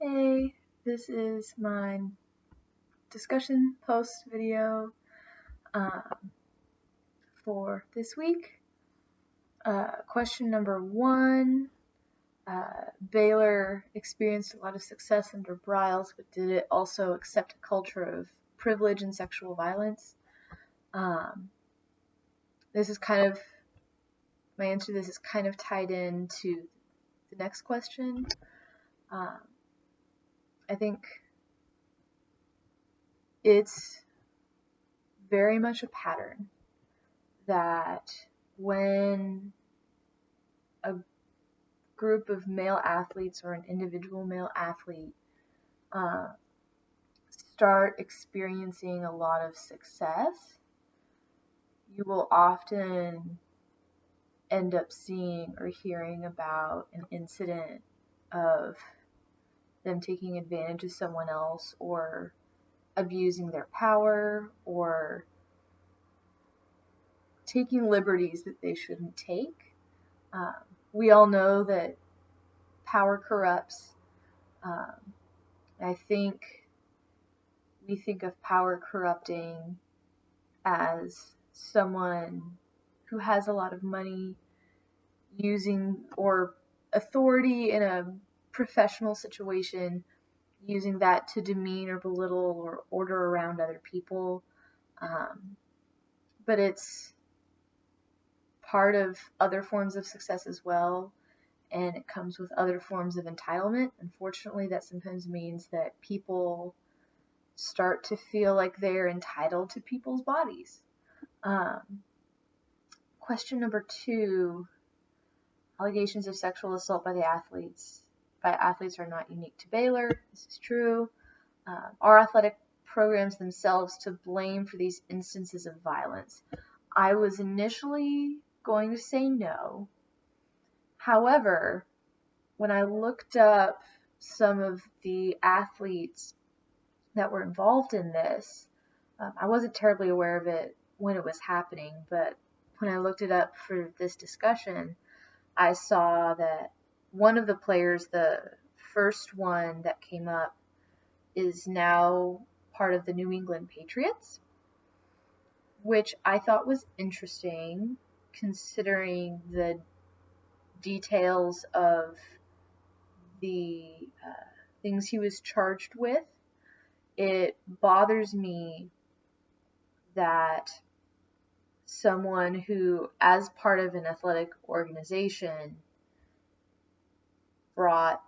Hey, this is my discussion post video um, for this week. Question number one, Baylor experienced a lot of success under Briles, but did it also accept a culture of privilege and sexual violence? This is kind of, my answer to this is kind of tied into the next question. I think it's very much a pattern that when a group of male athletes or an individual male athlete uh, start experiencing a lot of success, you will often end up seeing or hearing about an incident of them taking advantage of someone else or abusing their power or taking liberties that they shouldn't take. Um, we all know that power corrupts. Um, I think we think of power corrupting as someone who has a lot of money using or authority in a professional situation, using that to demean or belittle or order around other people. But it's part of other forms of success as well, and it comes with other forms of entitlement. Unfortunately, that sometimes means that people start to feel like they're entitled to people's bodies. Um, Question number two, allegations of sexual assault by athletes are not unique to Baylor. This is true. Are athletic programs themselves to blame for these instances of violence? I was initially going to say no. However, when I looked up some of the athletes that were involved in this, I wasn't terribly aware of it when it was happening, but when I looked it up for this discussion, I saw that one of the players, the first one that came up, is now part of the New England Patriots, which I thought was interesting considering the details of the things he was charged with. It bothers me that someone who, as part of an athletic organization, brought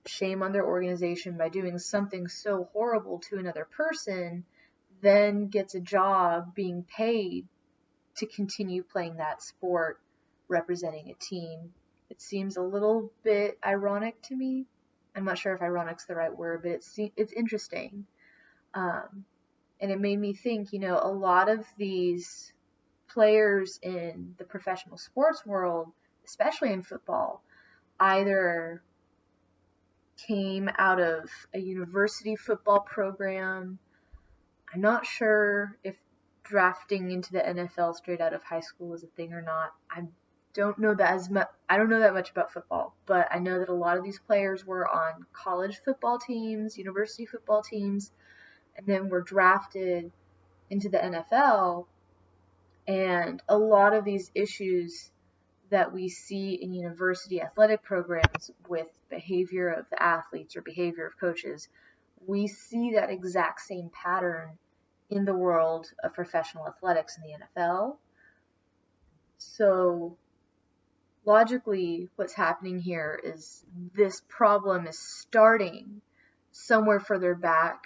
shame on their organization by doing something so horrible to another person, then gets a job being paid to continue playing that sport, representing a team. It seems a little bit ironic to me. I'm not sure if ironic's the right word, but it's interesting. And it made me think, a lot of these players in the professional sports world, especially in football, either came out of a university football program. I'm not sure if drafting into the NFL straight out of high school is a thing or not. I don't know that much about football, but I know that a lot of these players were on college football teams, university football teams, and then were drafted into the NFL. And a lot of these issues that we see in university athletic programs with behavior of the athletes or behavior of coaches, we see that exact same pattern in the world of professional athletics in the NFL. So logically, what's happening here is this problem is starting somewhere further back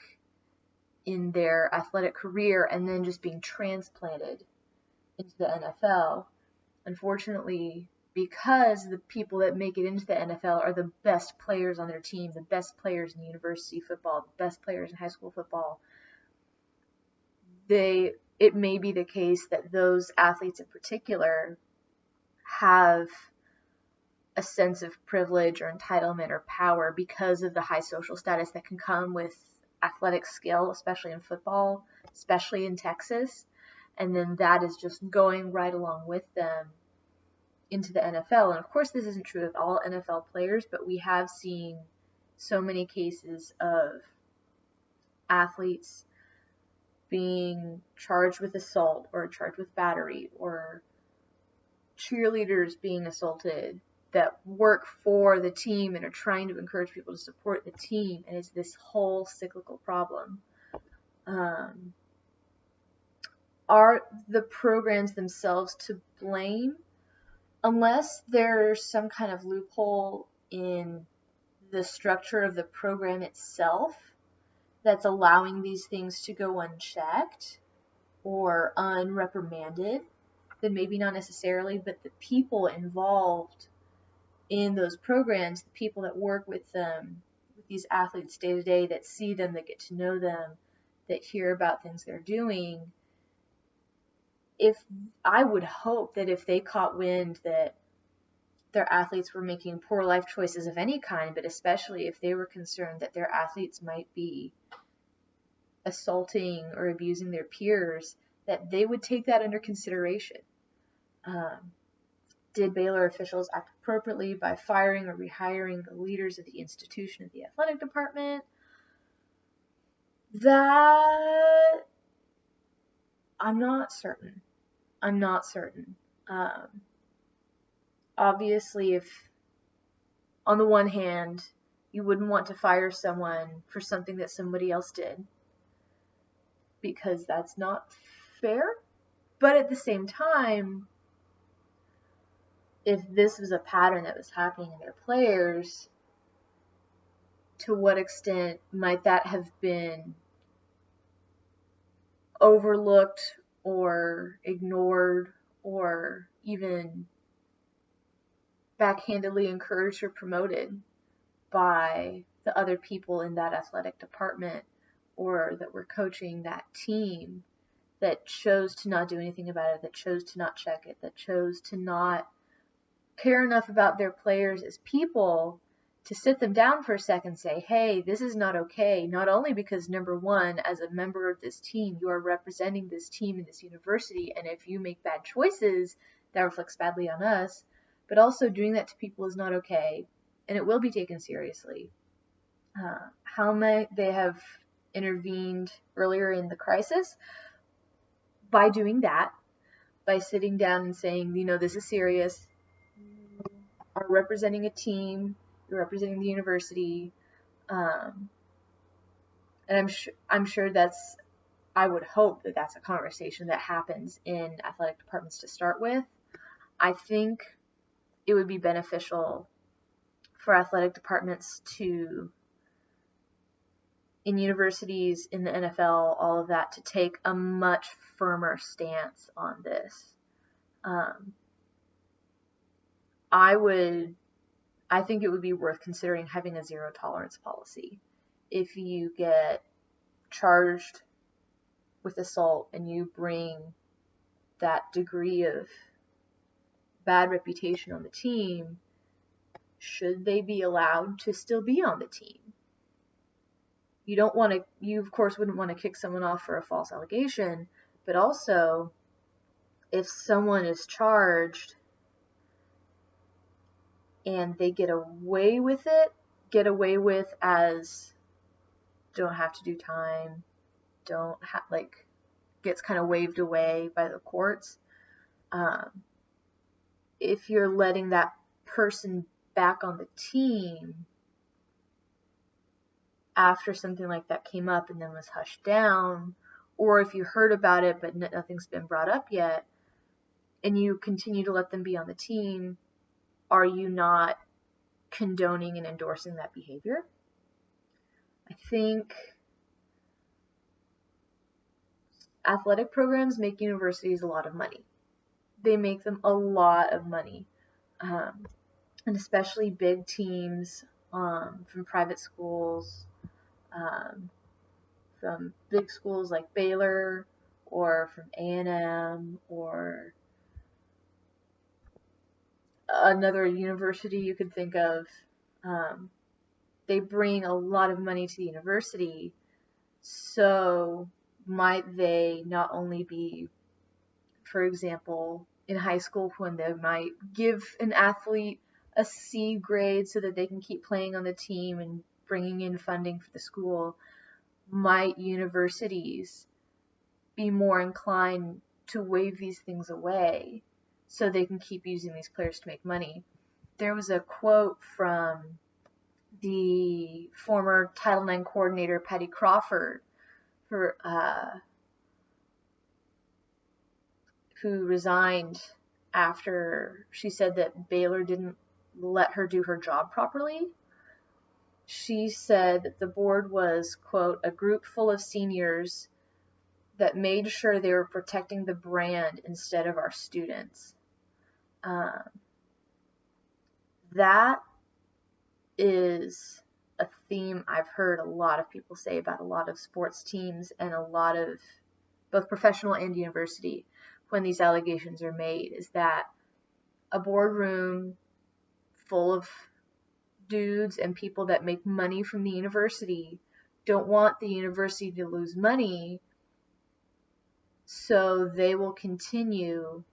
in their athletic career and then just being transplanted into the NFL. Unfortunately, because the people that make it into the NFL are the best players on their team, the best players in university football, the best players in high school football, it may be the case that those athletes in particular have a sense of privilege or entitlement or power because of the high social status that can come with athletic skill, especially in football, especially in Texas. And then that is just going right along with them into the NFL. And of course, this isn't true of all NFL players, but we have seen so many cases of athletes being charged with assault or charged with battery, or cheerleaders being assaulted that work for the team and are trying to encourage people to support the team, and it's this whole cyclical problem. Are the programs themselves to blame? Unless there's some kind of loophole in the structure of the program itself that's allowing these things to go unchecked or unreprimanded, then maybe not necessarily, but the people involved in those programs, the people that work with them, with these athletes day to day, that see them, that get to know them, that hear about things they're doing, if I would hope that if they caught wind that their athletes were making poor life choices of any kind, but especially if they were concerned that their athletes might be assaulting or abusing their peers, that they would take that under consideration. Did Baylor officials act appropriately by firing or rehiring the leaders of the institution of the athletic department? That I'm not certain. Obviously, if on the one hand, you wouldn't want to fire someone for something that somebody else did, because that's not fair. But at the same time, if this was a pattern that was happening in their players, to what extent might that have been overlooked or ignored or even backhandedly encouraged or promoted by the other people in that athletic department or that were coaching that team, that chose to not do anything about it, that chose to not check it, that chose to not care enough about their players as people to sit them down for a second and say, hey, this is not okay. Not only because, number one, as a member of this team, you are representing this team in this university, and if you make bad choices, that reflects badly on us, but also doing that to people is not okay, and it will be taken seriously. How might they have intervened earlier in the crisis? By doing that, by sitting down and saying, this is serious. You are representing a team. You're representing the university. And I'm sure I would hope that that's a conversation that happens in athletic departments to start with. I think it would be beneficial for athletic departments to, in universities, in the NFL, all of that, to take a much firmer stance on this. I think it would be worth considering having a zero tolerance policy. If you get charged with assault and you bring that degree of bad reputation on the team, should they be allowed to still be on the team? You of course wouldn't want to kick someone off for a false allegation, but also if someone is charged and they get away with as don't have to do time, gets kind of waved away by the courts. If you're letting that person back on the team after something like that came up and then was hushed down, or if you heard about it but nothing's been brought up yet, and you continue to let them be on the team, are you not condoning and endorsing that behavior? I think athletic programs make universities a lot of money. They make them a lot of money. And especially big teams from private schools, from big schools like Baylor or from A&M or another university you could think of. They bring a lot of money to the university, so might they not only be, for example, in high school when they might give an athlete a C grade so that they can keep playing on the team and bringing in funding for the school, might universities be more inclined to wave these things away so they can keep using these players to make money? There was a quote from the former Title IX coordinator, Patty Crawford, who resigned after she said that Baylor didn't let her do her job properly. She said that the board was, quote, a group full of seniors that made sure they were protecting the brand instead of our students. That is a theme I've heard a lot of people say about a lot of sports teams and a lot of both professional and university when these allegations are made, is that a boardroom full of dudes and people that make money from the university don't want the university to lose money, so they will continue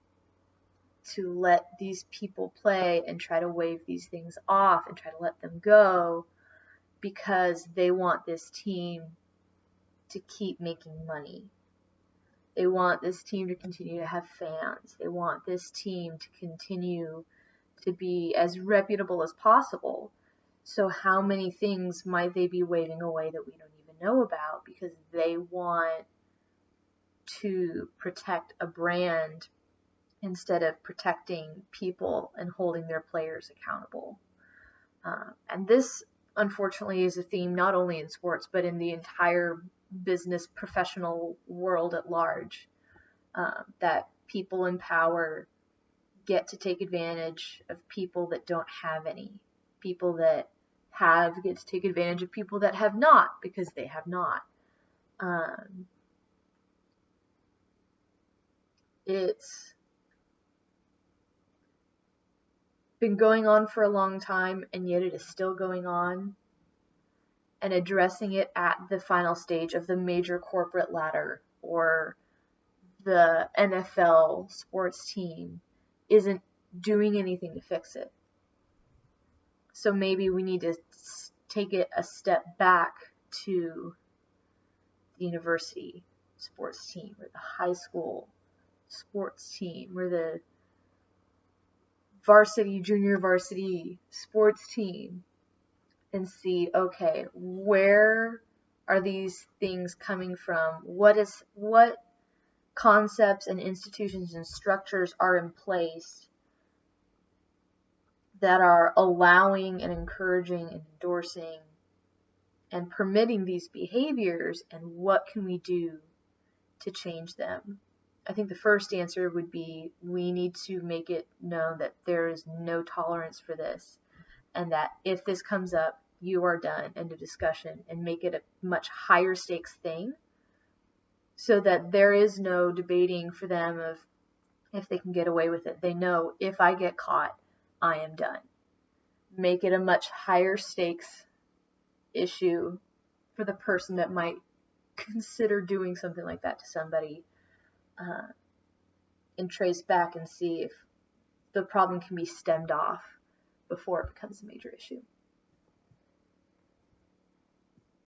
to let these people play and try to wave these things off and try to let them go because they want this team to keep making money. They want this team to continue to have fans. They want this team to continue to be as reputable as possible. So how many things might they be waving away that we don't even know about because they want to protect a brand instead of protecting people and holding their players accountable? And this, unfortunately, is a theme not only in sports, but in the entire business professional world at large, that people in power get to take advantage of people that don't have any. People that have get to take advantage of people that have not because they have not. It's been going on for a long time, and yet it is still going on. And addressing it at the final stage of the major corporate ladder or the NFL sports team isn't doing anything to fix it. So maybe we need to take it a step back to the university sports team or the high school sports team or the varsity, junior varsity sports team and see, okay, where are these things coming from? What concepts and institutions and structures are in place that are allowing and encouraging and endorsing and permitting these behaviors, and what can we do to change them? I think the first answer would be we need to make it known that there is no tolerance for this, and that if this comes up, you are done, end of discussion, and make it a much higher stakes thing so that there is no debating for them of if they can get away with it. They know, if I get caught, I am done. Make it a much higher stakes issue for the person that might consider doing something like that to somebody, and trace back and see if the problem can be stemmed off before it becomes a major issue.